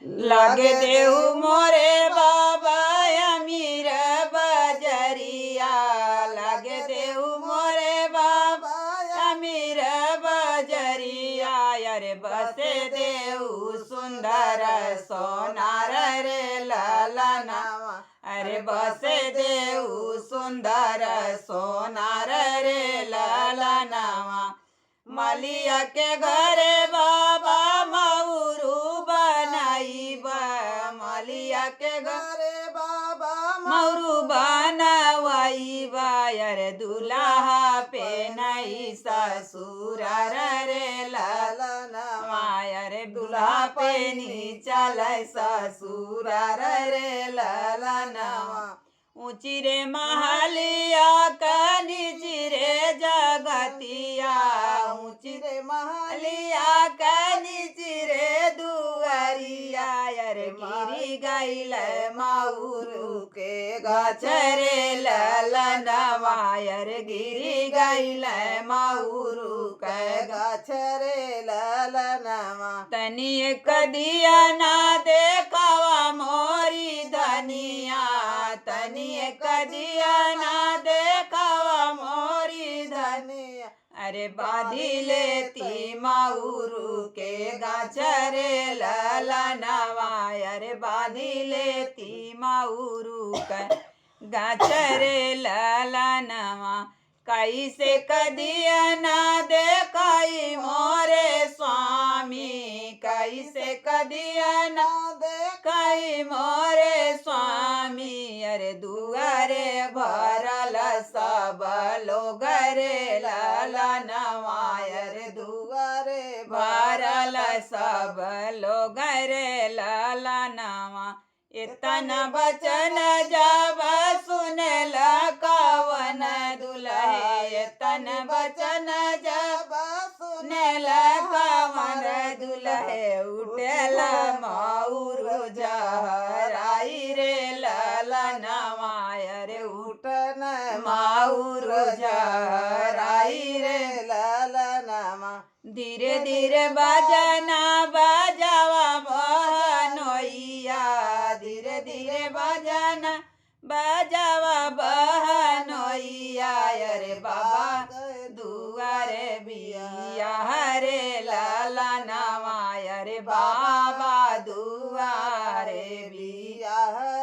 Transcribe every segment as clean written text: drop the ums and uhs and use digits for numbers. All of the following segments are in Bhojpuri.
लागे देऊ मोरे बाबा अमीर बजरिया लागे देऊ मोरे बाबा अमीर बजरिया अरे बसे देऊ सुंदर सोनार रे ललनावा अरे बसे देऊ सुंदर सोनार रे ललनावा मलिया के घरे बाबा मऊरू बनाईब मलिया के घरे बाबा मऊरू बनवाईब अरे दुल्हा पे नहीं ससुर रे ललनवा अरे दुल्हा पे नहीं चले ससुर रे ललनवा ऊंची रे महलिया का नीची रे जगतिया ऊंची रे महलिया का नीची रे दुआरिया अरे गिरी गईल मऊरू के गचरे ललनवा अरे गिरी गईल मऊरू के गचरे ललनवा तनी एक दिया ना देखावा मोरी धनिया तनी एक दिया ना देखावा मोरी धनिया अरे बाधी लेती मऊरू के गाछरे ललनवा अरे बाधी लेती मऊरू के गाछरे ललनवा कैसे कदिया ना देखाई मोरे स्वामी कैसे कदिया ना देखाई मोरे स्वामी अरे दुआरे भरल सब लोग रे ललनवा अरे दुआरे भरल सब लोग रे ललनवा इतना बचन जब सुनल कवन दुल्हे तन बचन जब सुनल कवन दुल्हे उठल मऊरू जहराई रे ललनवा अरे उठन मऊरू जहराई रे ललनवा धीरे धीरे बजना बजावा बहनोइया धीरे धीरे बजना बजावा बहनोइया अरे बाबा दुआरे बिया रे ललनवा अरे बाबा दुआरे बिया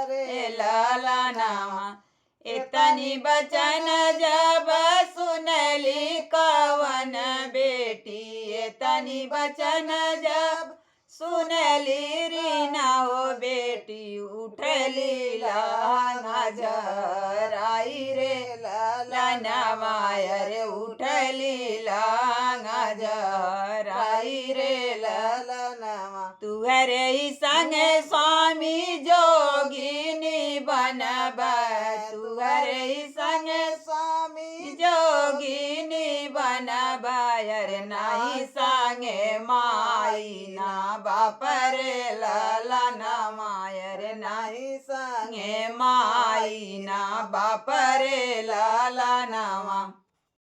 रे ललनवा इतनी बचन जब सुनली कवन बेटी इतनी बचन जब सुनली रीना हो बेटी उठली लहंगा जराई रे ललनवा अरे उठली लहंगा जराई रे ललनवा तुहरे ही संगे स्वामी जोगिनी बनब तुहरे ही संगे स्वामी जोगिनी बनब अरे नहीं संगे माई ना बाप रे ललनवा अरे नहीं संगे माई ना बाप रे ललनवा